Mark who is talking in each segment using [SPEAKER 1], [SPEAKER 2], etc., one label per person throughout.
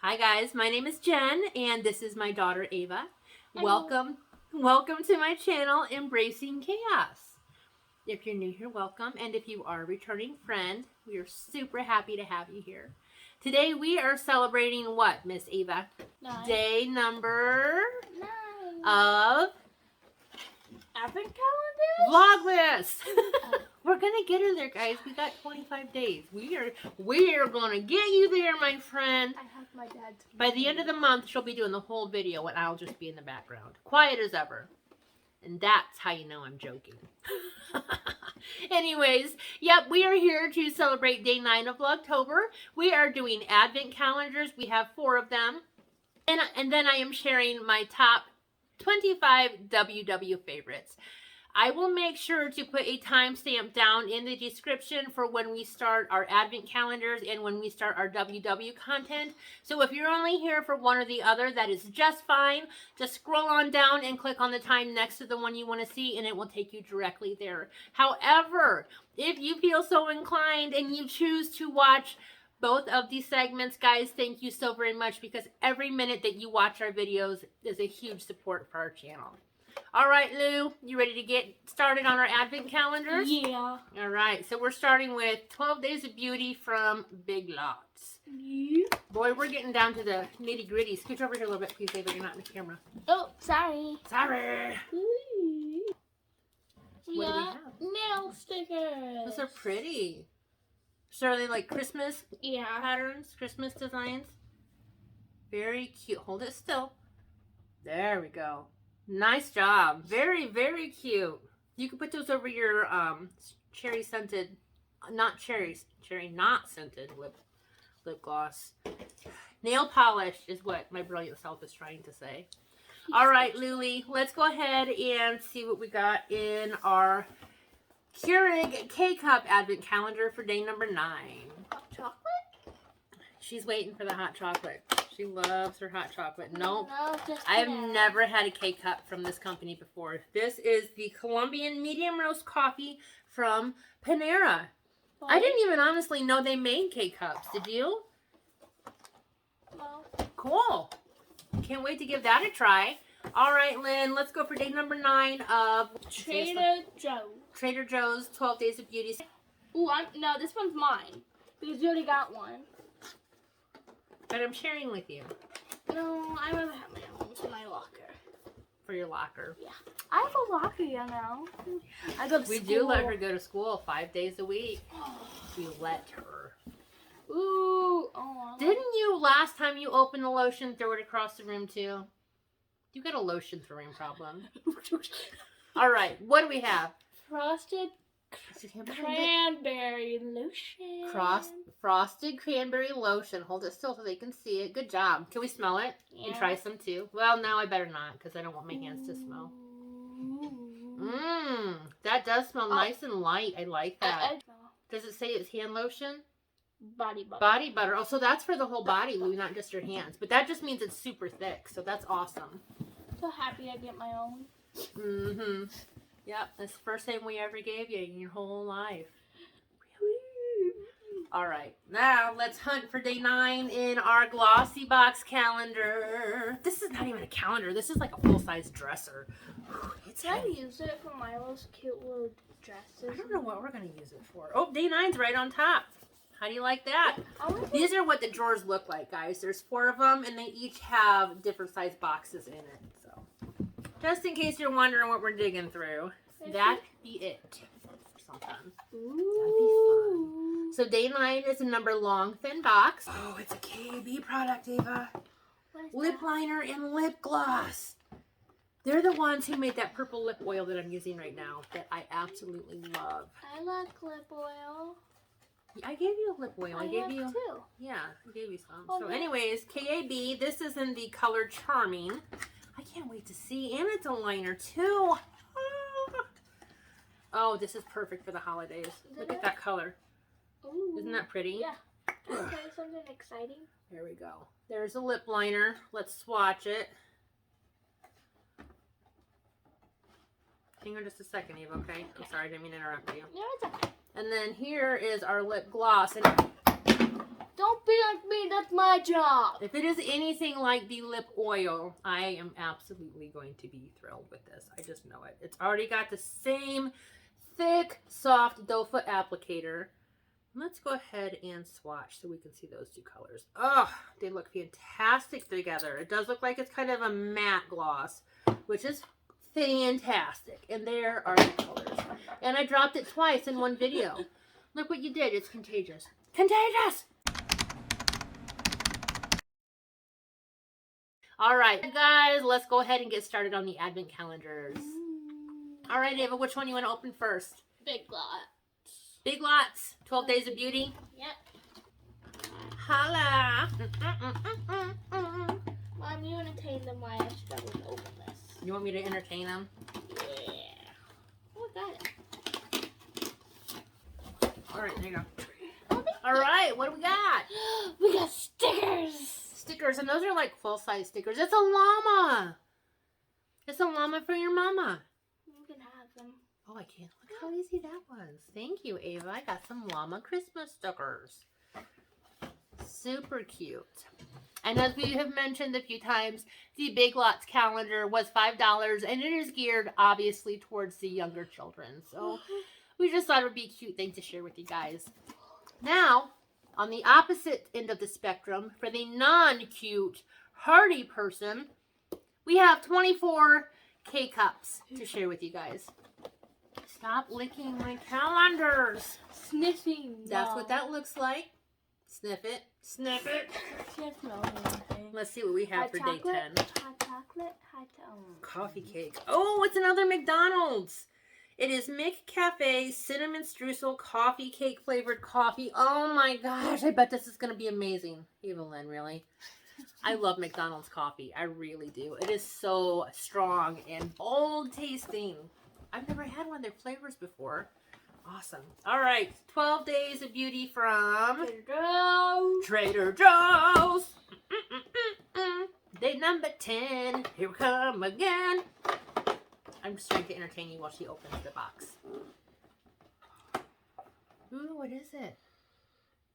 [SPEAKER 1] Hi guys, my name is Jen and this is my daughter Ava.
[SPEAKER 2] Hello.
[SPEAKER 1] Welcome to my channel, Embracing Chaos. If you're new here, welcome, and if you are a returning friend, we are super happy to have you here. Today we are celebrating what, Miss Ava?
[SPEAKER 2] 9.
[SPEAKER 1] Day number
[SPEAKER 2] 9.
[SPEAKER 1] of
[SPEAKER 2] Advent calendar?
[SPEAKER 1] VLOGMAS. We're gonna get her there, guys. We got 25 days. We are gonna get you there, my friend.
[SPEAKER 2] I have my dad's.
[SPEAKER 1] By the end of the month, she'll be doing the whole video, and I'll just be in the background, quiet as ever. And that's how you know I'm joking. Anyways, yep, we are here to celebrate day 9 of Vlogtober. We are doing Advent calendars. We have 4 of them, and then I am sharing my top 25 WW favorites. I will make sure to put a timestamp down in the description for when we start our Advent calendars and when we start our WW content. So if you're only here for one or the other, that is just fine. Just scroll on down and click on the time next to the one you want to see and it will take you directly there. However, if you feel so inclined and you choose to watch both of these segments, guys, thank you so very much because every minute that you watch our videos is a huge support for our channel. All right, Lou, you ready to get started on our Advent calendars?
[SPEAKER 2] Yeah.
[SPEAKER 1] All right, so we're starting with 12 Days of Beauty from Big Lots.
[SPEAKER 2] Yeah.
[SPEAKER 1] Boy, we're getting down to the nitty gritty. Scooch over here a little bit, please, Ava. You're not in the camera.
[SPEAKER 2] Oh, sorry.
[SPEAKER 1] Sorry.
[SPEAKER 2] We
[SPEAKER 1] What do we
[SPEAKER 2] got
[SPEAKER 1] have?
[SPEAKER 2] nail stickers.
[SPEAKER 1] Those are pretty. So are they like Christmas
[SPEAKER 2] Yeah.
[SPEAKER 1] patterns, Christmas designs? Very cute. Hold it still. There we go. Nice job. Very, very cute. You can put those over your cherry scented, not cherries, cherry not scented lip gloss. Nail polish is what my brilliant self is trying to say. All right, Luli, let's go ahead and see what we got in our Keurig K-Cup Advent Calendar for day number 9.
[SPEAKER 2] Hot chocolate?
[SPEAKER 1] She's waiting for the hot chocolate. She loves her hot chocolate. Nope.
[SPEAKER 2] No, just
[SPEAKER 1] I have never had a K-Cup from this company before. This is the Colombian medium roast coffee from Panera. I didn't even honestly know they made K-Cups. Did you?
[SPEAKER 2] No.
[SPEAKER 1] Cool. Can't wait to give that a try. All right, Lynn, let's go for day number 9 of
[SPEAKER 2] Trader Joe's.
[SPEAKER 1] Trader Joe's 12 Days of Beauty.
[SPEAKER 2] Ooh, no, this one's mine. Because you already got one.
[SPEAKER 1] But I'm sharing with you
[SPEAKER 2] No, I rather have my own in my locker.
[SPEAKER 1] for your locker.
[SPEAKER 2] Yeah. I have a locker, you know. I go to
[SPEAKER 1] We
[SPEAKER 2] school.
[SPEAKER 1] do let her go to school 5 days a week. We let her.
[SPEAKER 2] Ooh. Oh,
[SPEAKER 1] Didn't you, last time you opened the lotion, throw it across the room too? You got a lotion throwing problem. All right, what do we have?
[SPEAKER 2] Frosted cranberry lotion.
[SPEAKER 1] Frosted cranberry lotion. Hold it still so they can see it. Good job. Can we smell it?
[SPEAKER 2] Yeah.
[SPEAKER 1] And try some too? Well, now I better not because I don't want my hands to smell. Mmm, that does smell nice and light. I like that. Does it say it's hand lotion?
[SPEAKER 2] Body butter.
[SPEAKER 1] Body butter. Oh, so that's for the whole body, Lou, not just your hands. But that just means it's super thick, so that's awesome.
[SPEAKER 2] So happy I get my own.
[SPEAKER 1] Mm-hmm. Yep, that's the first thing we ever gave you in your whole life. Really? All right, now let's hunt for day 9 in our glossy box calendar. This is not even a calendar. This is like a full-size dresser. It's
[SPEAKER 2] Can I
[SPEAKER 1] heavy.
[SPEAKER 2] use it for Milo's cute little dresses?
[SPEAKER 1] I don't know what we're going to use it for. Oh, day 9's right on top. How do you like that? These are what the drawers look like, guys. There's 4 of them, and they each have different size boxes in it. So, just in case you're wondering what we're digging through, that'd be it. Sometimes. That'd be fun. So day 9 is a number long, thin box. Oh, it's a KB product, Ava. Lip liner and lip gloss. They're the ones who made that purple lip oil that I'm using right now that I absolutely love.
[SPEAKER 2] I like lip oil.
[SPEAKER 1] I gave you a lip oil. I gave you
[SPEAKER 2] two.
[SPEAKER 1] Yeah, I gave you some.
[SPEAKER 2] Oh,
[SPEAKER 1] so
[SPEAKER 2] yeah.
[SPEAKER 1] anyways, KAB, this is in the color Charming. I can't wait to see. And it's a liner too. Oh, this is perfect for the holidays. Look at that color.
[SPEAKER 2] Ooh.
[SPEAKER 1] Isn't that pretty?
[SPEAKER 2] Yeah. Can I say something exciting?
[SPEAKER 1] There we go. There's a lip liner. Let's swatch it. Hang on just a second, Eve, okay? I'm sorry, I didn't mean to interrupt you.
[SPEAKER 2] No, it's okay.
[SPEAKER 1] And then here is our lip gloss. And
[SPEAKER 2] Don't Don't be like me. That's my job.
[SPEAKER 1] If it is anything like the lip oil, I am absolutely going to be thrilled with this. I just know it. It's already got the same thick, soft doe foot applicator. Let's go ahead and swatch so we can see those two colors. Oh, they look fantastic together. It does look like it's kind of a matte gloss, which is fantastic. And there are the colors. And I dropped it twice in one video. Look what you did. It's contagious. Contagious! All right, guys, let's go ahead and get started on the advent calendars. All right, Ava, which one you want to open first?
[SPEAKER 2] Big lot.
[SPEAKER 1] Big Lots, 12 Days of Beauty.
[SPEAKER 2] Yep.
[SPEAKER 1] Holla!
[SPEAKER 2] Mom, you entertain them while I struggle to open this.
[SPEAKER 1] You want me to entertain them?
[SPEAKER 2] Yeah. Oh, I got it.
[SPEAKER 1] All right, there you go.
[SPEAKER 2] Oh,
[SPEAKER 1] All right, what do we got?
[SPEAKER 2] we got stickers.
[SPEAKER 1] Stickers, and those are like full-size stickers. It's a llama. It's a llama for your mama.
[SPEAKER 2] You can have them.
[SPEAKER 1] Oh, I can't. Look how easy that was. Thank you, Ava. I got some llama Christmas stickers. Super cute. And as we have mentioned a few times, the Big Lots calendar was $5, and it is geared, obviously, towards the younger children. So we just thought it would be a cute thing to share with you guys. Now, on the opposite end of the spectrum, for the non-cute, hardy person, we have 24 K-Cups to share with you guys. Stop licking my calendars.
[SPEAKER 2] Sniffing.
[SPEAKER 1] That's what that looks like. Sniff it. Sniff it.
[SPEAKER 2] Can't smell anything.
[SPEAKER 1] Let's see what we have for day 10.
[SPEAKER 2] Hot chocolate.
[SPEAKER 1] Coffee cake. Oh, it's another McDonald's. It is McCafe Cinnamon Streusel Coffee Cake flavored coffee. Oh my gosh, I bet this is going to be amazing. Evelyn, really? I love McDonald's coffee. I really do. It is so strong and bold tasting. I've never had one of their flavors before. Awesome. All right, 12 Days of Beauty from Trader Joe's. Day number 10. Here we come again. I'm just trying to entertain you while she opens the box. Ooh, what is it?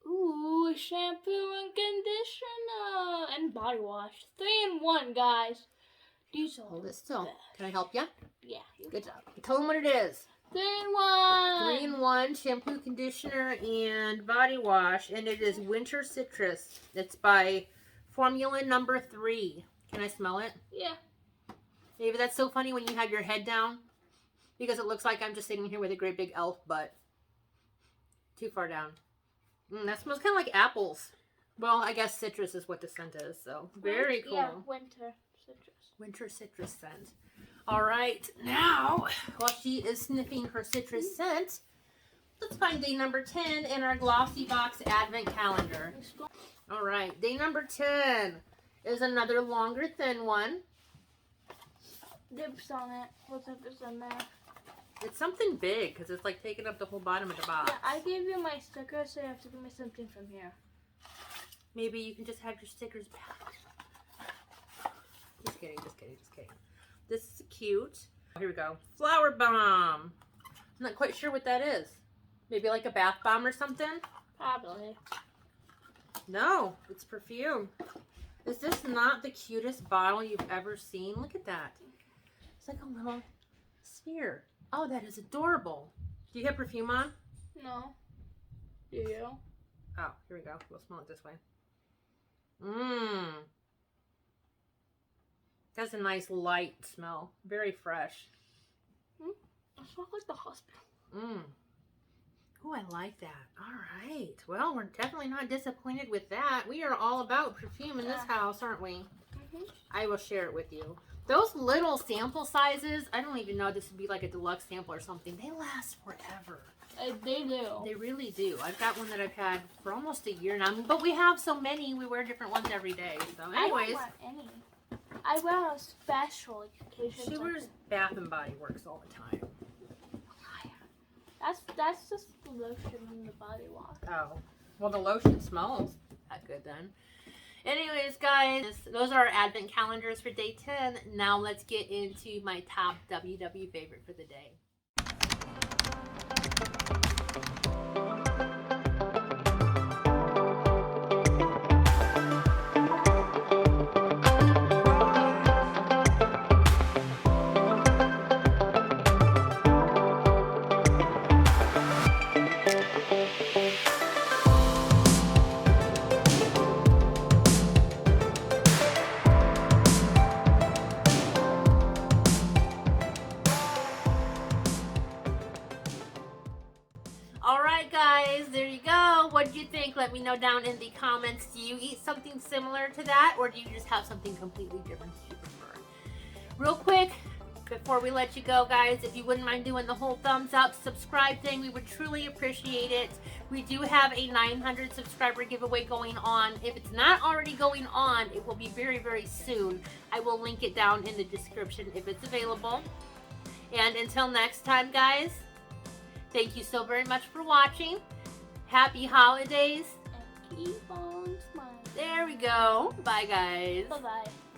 [SPEAKER 2] Ooh, shampoo and conditioner and body wash. 3-in-1, guys. These are
[SPEAKER 1] Hold it still. Can I help you?
[SPEAKER 2] Yeah.
[SPEAKER 1] Good job. Tell them what it is.
[SPEAKER 2] 3-in-1.
[SPEAKER 1] 3-in-1 shampoo, conditioner, and body wash. And it is Winter Citrus. It's by Formula number 3. Can I smell it?
[SPEAKER 2] Yeah.
[SPEAKER 1] Maybe that's so funny when you have your head down. Because it looks like I'm just sitting here with a great big elf butt. Too far down. That smells kind of like apples. Well, I guess citrus is what the scent is. So, very cool.
[SPEAKER 2] Yeah, winter citrus.
[SPEAKER 1] Winter citrus scent. All right, now, while she is sniffing her citrus scent, let's find day number 10 in our glossy box advent calendar. All right, day number 10 is another longer, thin one.
[SPEAKER 2] Dips on it. What's up is in there?
[SPEAKER 1] It's something big because it's like taking up the whole bottom of the box.
[SPEAKER 2] Yeah, I gave you my sticker, so you have to give me something from here.
[SPEAKER 1] Maybe you can just have your stickers back. Just kidding, just kidding, just kidding. This is cute. Here we go. Flower bomb. I'm not quite sure what that is. Maybe like a bath bomb or something?
[SPEAKER 2] Probably.
[SPEAKER 1] No, it's perfume. Is this not the cutest bottle you've ever seen? Look at that. It's like a little sphere. Oh, that is adorable. Do you have perfume on?
[SPEAKER 2] No. Do you?
[SPEAKER 1] Oh, here we go. We'll smell it this way. Mmm. That's a nice light smell. Very fresh.
[SPEAKER 2] It smells like the hospital.
[SPEAKER 1] Mmm. Oh, I like that. All right. Well, we're definitely not disappointed with that. We are all about perfume in this house, aren't we?
[SPEAKER 2] Mm-hmm.
[SPEAKER 1] I will share it with you. Those little sample sizes, I don't even know if this would be like a deluxe sample or something. They last forever.
[SPEAKER 2] They do.
[SPEAKER 1] They really do. I've got one that I've had for almost a year now. But we have so many, we wear different ones every day. So anyways.
[SPEAKER 2] I don't wear any. I wear on special occasions.
[SPEAKER 1] She wears Bath and Body Works all the time.
[SPEAKER 2] That's just the lotion in the body wash.
[SPEAKER 1] Oh. Well, the lotion smells that good then. Anyways, guys, those are our advent calendars for day 10. Now let's get into my top WW favorite for the day. you think? Let me know down in the comments. Do you eat something similar to that, or do you just have something completely different that you prefer? Real quick, before we let you go, guys, if you wouldn't mind doing the whole thumbs up, subscribe thing, we would truly appreciate it. We do have a 900 subscriber giveaway going on. If it's not already going on, it will be very, very soon. I will link it down in the description if it's available. And until next time, guys, thank you so very much for watching. Happy holidays.
[SPEAKER 2] And keep on smiling.
[SPEAKER 1] There we go. Bye, guys.
[SPEAKER 2] Bye-bye.